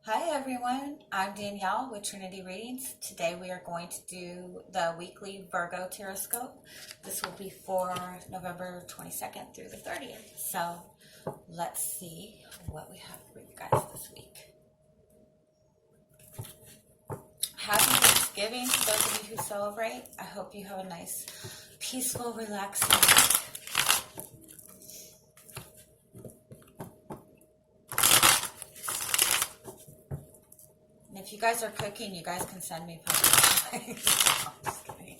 Hi everyone, I'm Danielle with Trinity Readings. Today we are going to do the weekly Virgo Tarotscope. This will be for November 22nd through the 30th. So let's see what we have for you guys this week. Happy Thanksgiving to those of you who celebrate. I hope you have a nice, peaceful, relaxing week. If you guys are cooking, you guys can send me pictures. I'm just kidding.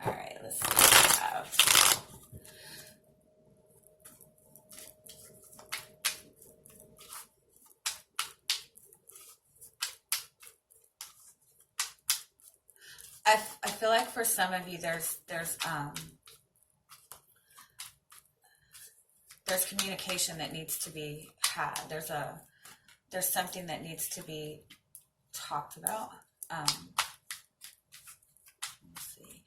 All right, let's see what we have. I feel like for some of you, there's communication that needs to be had. There's something that needs to be talked about. Let's see.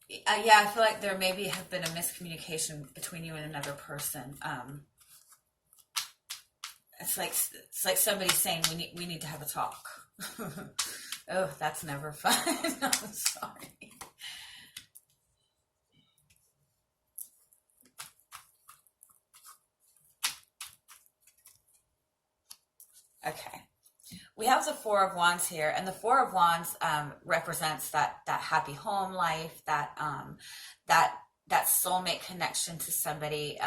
Yeah, I feel like there maybe have been a miscommunication between you and another person. It's like somebody saying we need to have a talk. Oh, that's never fun. I'm sorry. Okay. We have the Four of Wands here, and the Four of Wands represents that happy home life, that soulmate connection to somebody.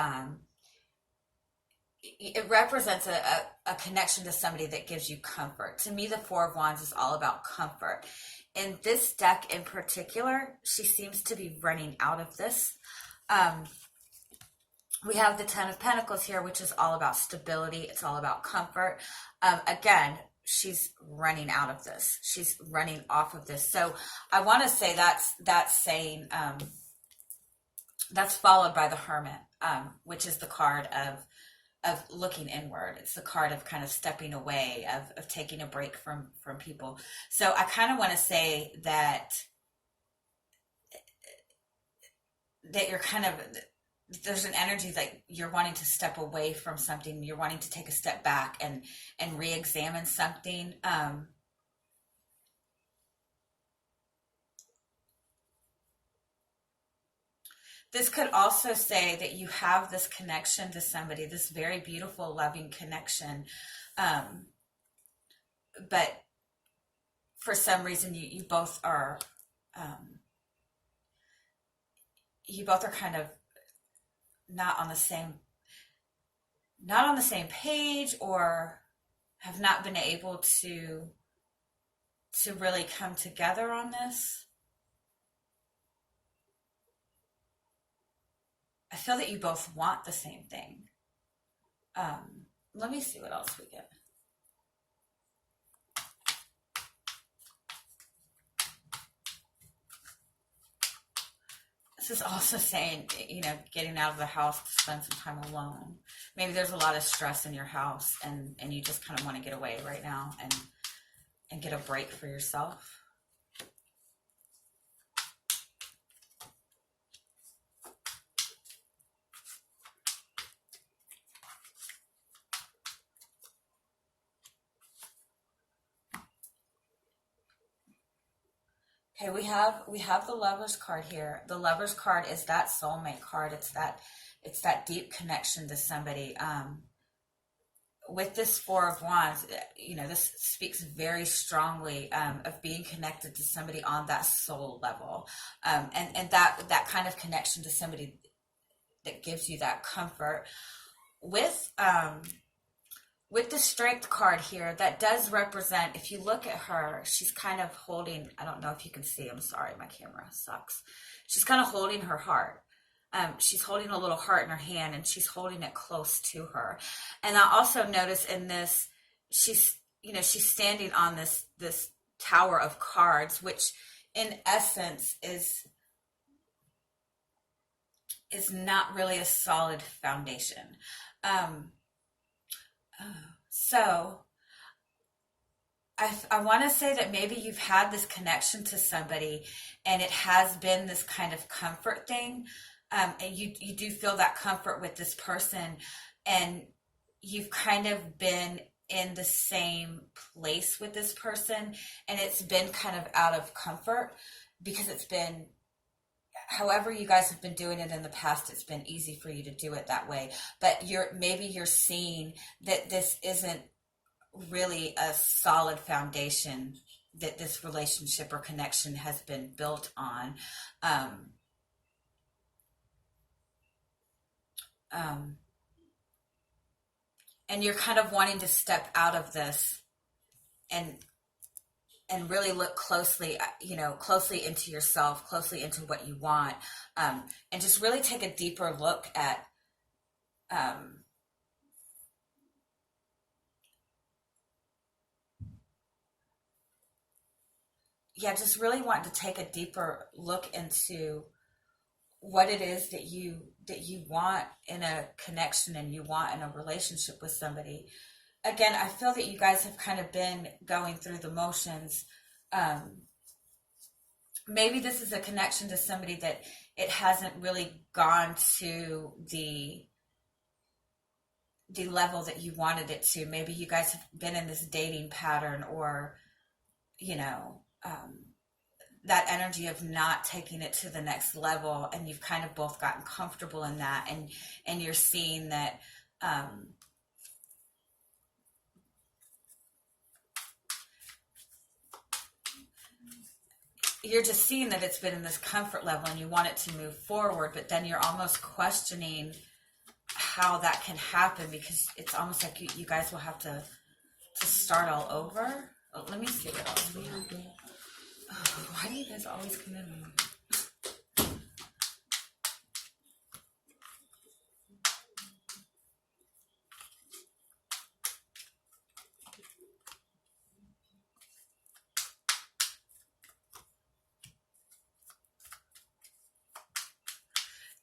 It represents a connection to somebody that gives you comfort. To me, the Four of Wands is all about comfort. In this deck in particular, she seems to be running out of this. We have the Ten of Pentacles here, which is all about stability. It's all about comfort. Again, she's running out of this. She's running off of this. So I want to say that's saying, that's followed by the Hermit, which is the card of looking inward. It's the card of kind of stepping away, of taking a break from people. So I kind of want to say that you're kind of, there's an energy that you're wanting to step away from something. You're wanting to take a step back and re-examine something. This could also say that you have this connection to somebody, this very beautiful, loving connection. But for some reason, you both are kind of not on the same page, or have not been able to really come together on this. I feel that you both want the same thing. Let me see what else we get. This is also saying, getting out of the house to spend some time alone. Maybe there's a lot of stress in your house, and you just kind of want to get away right now and get a break for yourself. Okay, we have the Lover's card here. The Lover's card is that soulmate card. It's that deep connection to somebody. With this Four of Wands, this speaks very strongly of being connected to somebody on that soul level, and that kind of connection to somebody that gives you that comfort. With the Strength card here, that does represent, if you look at her, she's kind of holding, I don't know if you can see, I'm sorry, my camera sucks. She's kind of holding her heart. She's holding a little heart in her hand, and she's holding it close to her. And I also notice in this, she's standing on this tower of cards, which in essence is not really a solid foundation. So I want to say that maybe you've had this connection to somebody and it has been this kind of comfort thing. And you do feel that comfort with this person, and you've kind of been in the same place with this person, and it's been kind of out of comfort because it's been, however you guys have been doing it in the past, it's been easy for you to do it that way. But you're seeing that this isn't really a solid foundation that this relationship or connection has been built on. Um, um, and you're kind of wanting to step out of this and really look closely, closely into yourself, closely into what you want, and just really take a deeper look at, um, just really want to take a deeper look into what it is that you want in a connection and you want in a relationship with somebody. Again, I feel that you guys have kind of been going through the motions. Um, Maybe this is a connection to somebody that it hasn't really gone to the level that you wanted it to. Maybe you guys have been in this dating pattern, or you know, that energy of not taking it to the next level, and you've kind of both gotten comfortable in that, and you're seeing that, um, you're just seeing that it's been in this comfort level and you want it to move forward, but then you're almost questioning how that can happen, because it's almost like you guys will have to start all over. Oh, let me see what else we have. Oh, why do you guys always come in?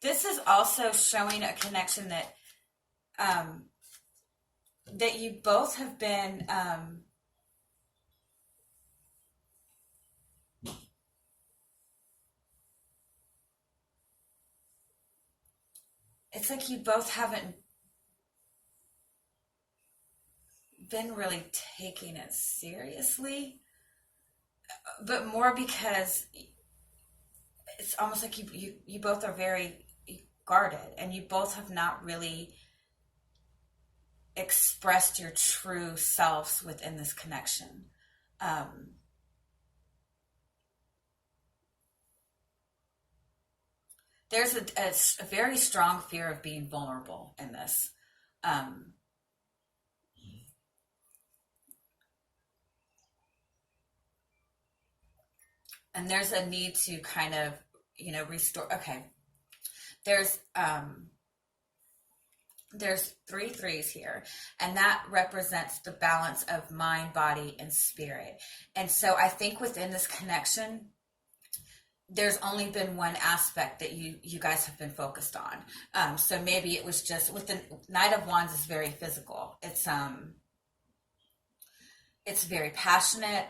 This is also showing a connection that, um, that you both have been, it's like you both haven't been really taking it seriously, but more because it's almost like you both are very guarded, and you both have not really expressed your true selves within this connection. Um, there's a very strong fear of being vulnerable in this. Um, and there's a need to kind of, restore. Okay. There's, there's three threes here, and that represents the balance of mind, body, and spirit. And so I think within this connection, there's only been one aspect that you guys have been focused on. So maybe it was just, with the Knight of Wands is very physical. It's very passionate.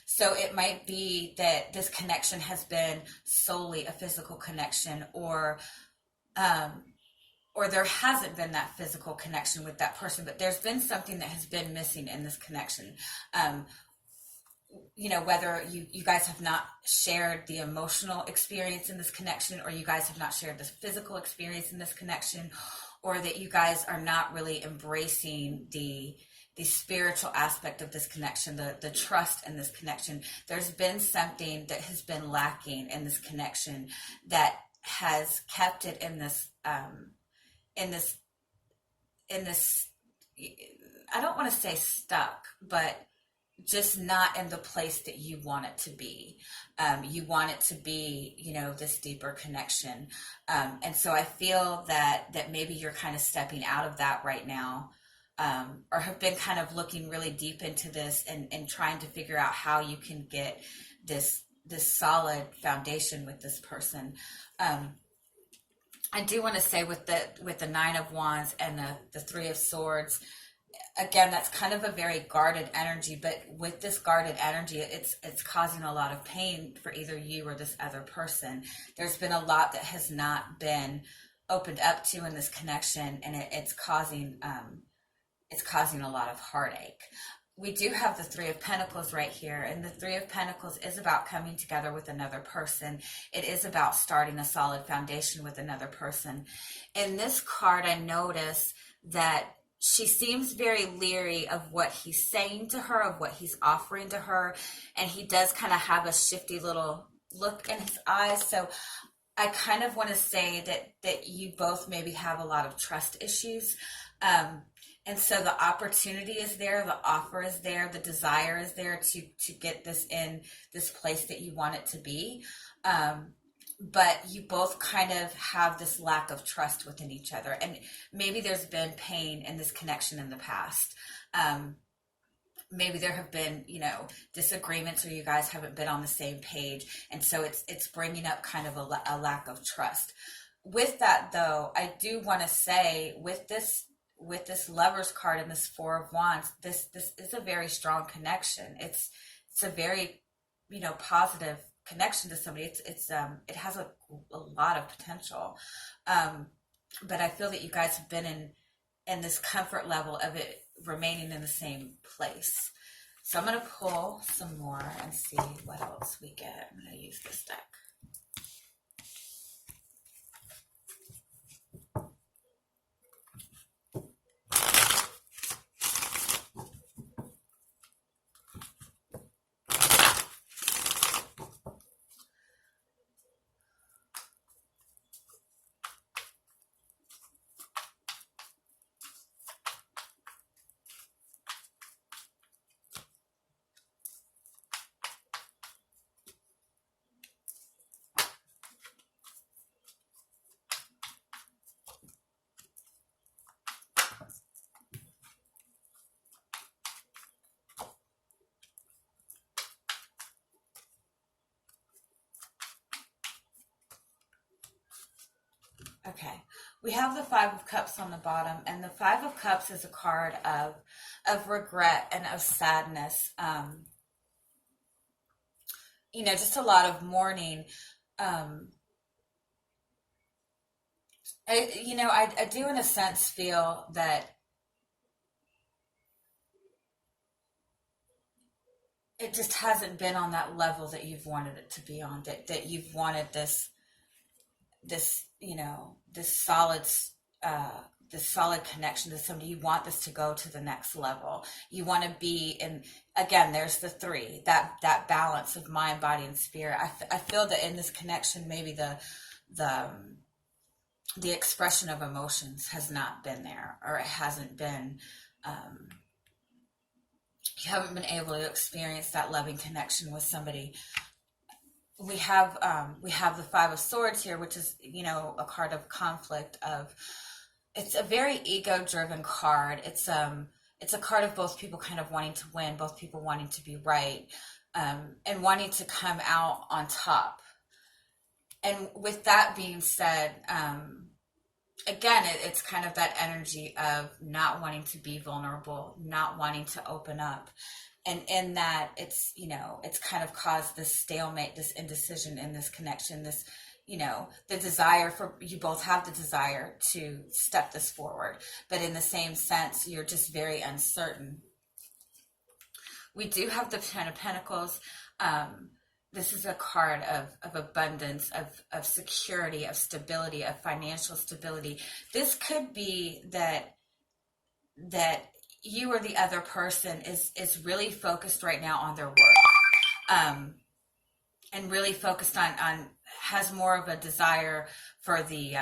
So it might be that this connection has been solely a physical connection, um, or there hasn't been that physical connection with that person, but there's been something that has been missing in this connection. Um, whether you guys have not shared the emotional experience in this connection, or you guys have not shared the physical experience in this connection, or that you guys are not really embracing the spiritual aspect of this connection, the trust in this connection. There's been something that has been lacking in this connection that has kept it in this, in this, in this, I don't want to say stuck, but just not in the place that you want it to be. You want it to be, this deeper connection. And so I feel that maybe you're kind of stepping out of that right now, or have been kind of looking really deep into this, and trying to figure out how you can get this solid foundation with this person. I do want to say with the Nine of Wands and the Three of Swords, again, that's kind of a very guarded energy, but with this guarded energy, it's causing a lot of pain for either you or this other person. There's been a lot that has not been opened up to in this connection, and it's causing a lot of heartache. We do have the Three of Pentacles right here, and the Three of Pentacles is about coming together with another person. It is about starting a solid foundation with another person. In this card, I notice that she seems very leery of what he's saying to her, of what he's offering to her, and he does kind of have a shifty little look in his eyes. So I kind of want to say that you both maybe have a lot of trust issues. And so the opportunity is there, the offer is there, the desire is there to get this in this place that you want it to be. But you both kind of have this lack of trust within each other. And maybe there's been pain in this connection in the past. Maybe there have been, disagreements, or you guys haven't been on the same page. And so it's bringing up kind of a lack of trust. With that, though, I do want to say with this Lover's card and this Four of Wands, this is a very strong connection. It's a very, positive connection to somebody. It has a lot of potential. But I feel that you guys have been in this comfort level of it remaining in the same place. So I'm going to pull some more and see what else we get. I'm going to use this deck. Okay, we have the Five of Cups on the bottom, and the Five of Cups is a card of regret and of sadness. Just a lot of mourning. I do in a sense feel that it just hasn't been on that level that you've wanted it to be on, that you've wanted this uh this solid connection to somebody. You want this to go to the next level. You want to be in, again, there's the three, that balance of mind, body, and spirit. I feel that in this connection, maybe the expression of emotions has not been there, or it hasn't been, you haven't been able to experience that loving connection with somebody. We have the Five of Swords here, which is, a card of conflict. It's a very ego-driven card. It's a card of both people kind of wanting to win, both people wanting to be right, and wanting to come out on top. And with that being said, again, it's kind of that energy of not wanting to be vulnerable, not wanting to open up. And in that, it's kind of caused this stalemate, this indecision in this connection, this, the desire for, you both have the desire to step this forward, but in the same sense, you're just very uncertain. We do have the Ten of Pentacles. This is a card of abundance, of security, of stability, of financial stability. This could be that you or the other person is really focused right now on their work, and really focused on has more of a desire for the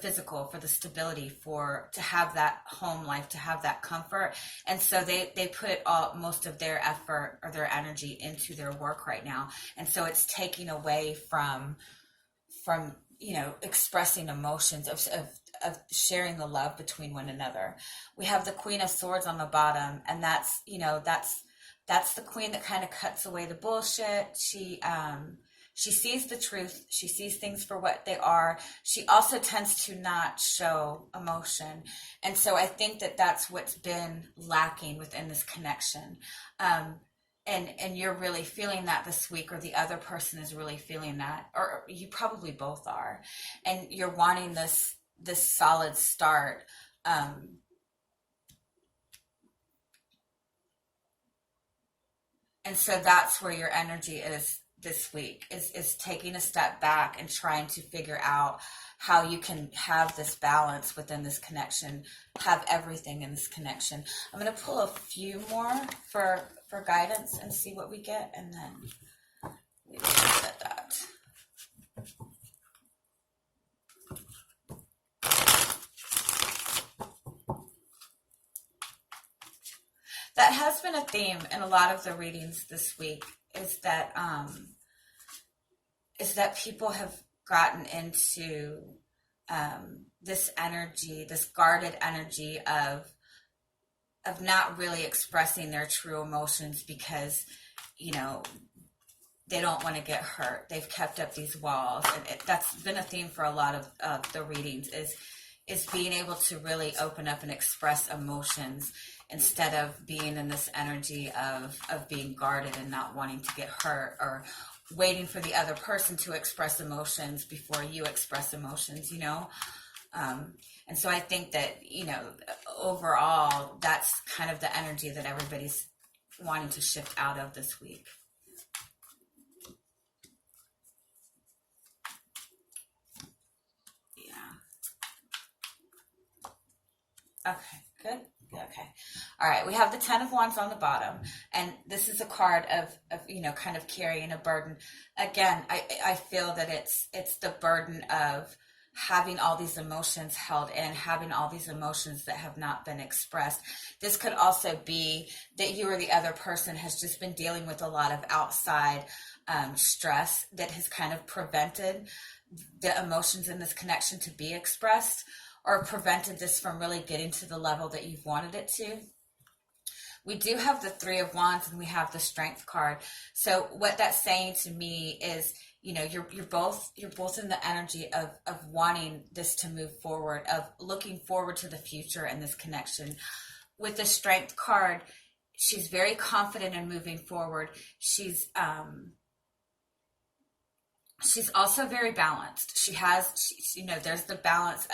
physical, for the stability, to have that home life, to have that comfort. And so they put most of their effort or their energy into their work right now. And so it's taking away from expressing emotions, of sharing the love between one another. We have the Queen of Swords on the bottom, and that's the queen that kind of cuts away the bullshit. She sees the truth. She sees things for what they are. She also tends to not show emotion. And so I think that that's what's been lacking within this connection. And you're really feeling that this week, or the other person is really feeling that, or you probably both are. And you're wanting this solid start. And so that's where your energy is this week, is taking a step back and trying to figure out how you can have this balance within this connection, have everything in this connection. I'm going to pull a few more for guidance and see what we get, and then we will set that. That has been a theme in a lot of the readings this week, is that people have gotten into this energy, this guarded energy of not really expressing their true emotions because, they don't want to get hurt. They've kept up these walls, and that's been a theme for a lot of the readings, is being able to really open up and express emotions instead of being in this energy of being guarded and not wanting to get hurt, or waiting for the other person to express emotions before you express emotions, And so I think that, overall, that's kind of the energy that everybody's wanting to shift out of this week. Yeah. Okay, good. Okay. All right. We have the 10 of Wands on the bottom, and this is a card of kind of carrying a burden. Again, I feel that it's the burden of having all these emotions held in, having all these emotions that have not been expressed. This could also be that you or the other person has just been dealing with a lot of outside stress that has kind of prevented the emotions in this connection to be expressed, or prevented this from really getting to the level that you've wanted it to. We do have the 3 of Wands, and we have the Strength card. So what that's saying to me is, you're both in the energy of wanting this to move forward, of looking forward to the future in this connection. With the Strength card, she's very confident in moving forward. She's also very balanced. There's the balance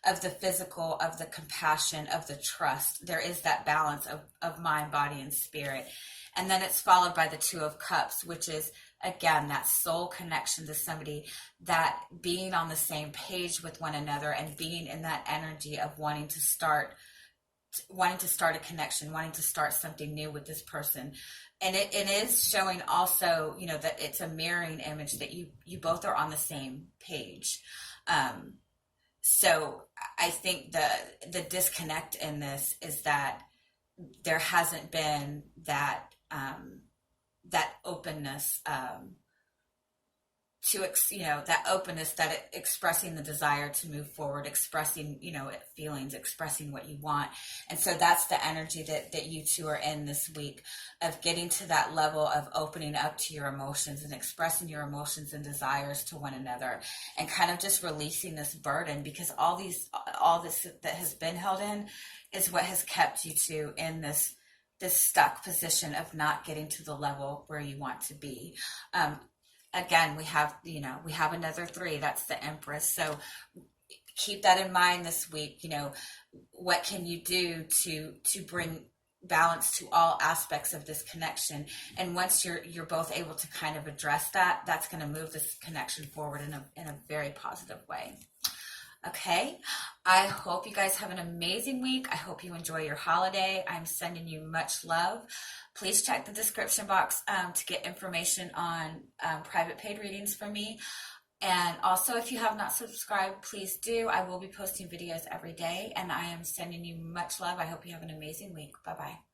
of the physical, of the compassion, of the trust. There is that balance of mind, body, and spirit. And then it's followed by the 2 of Cups, which is, again, that soul connection to somebody, that being on the same page with one another, and being in that energy of wanting to start a connection, wanting to start something new with this person. And it is showing also, that it's a mirroring image, that you both are on the same page. So I think the disconnect in this is that there hasn't been that openness, that openness, that expressing the desire to move forward, expressing, feelings, expressing what you want. And so that's the energy that you two are in this week, of getting to that level of opening up to your emotions and expressing your emotions and desires to one another, and kind of just releasing this burden, because all this that has been held in is what has kept you two in this stuck position of not getting to the level where you want to be. Again, we have another 3. That's the Empress. So keep that in mind this week. What can you do to bring balance to all aspects of this connection? And once you're both able to kind of address that, that's going to move this connection forward in a very positive way. Okay, I hope you guys have an amazing week. I hope you enjoy your holiday. I'm sending you much love. Please check the description box to get information on private paid readings from me. And also, if you have not subscribed, please do. I will be posting videos every day, and I am sending you much love. I hope you have an amazing week. Bye-bye.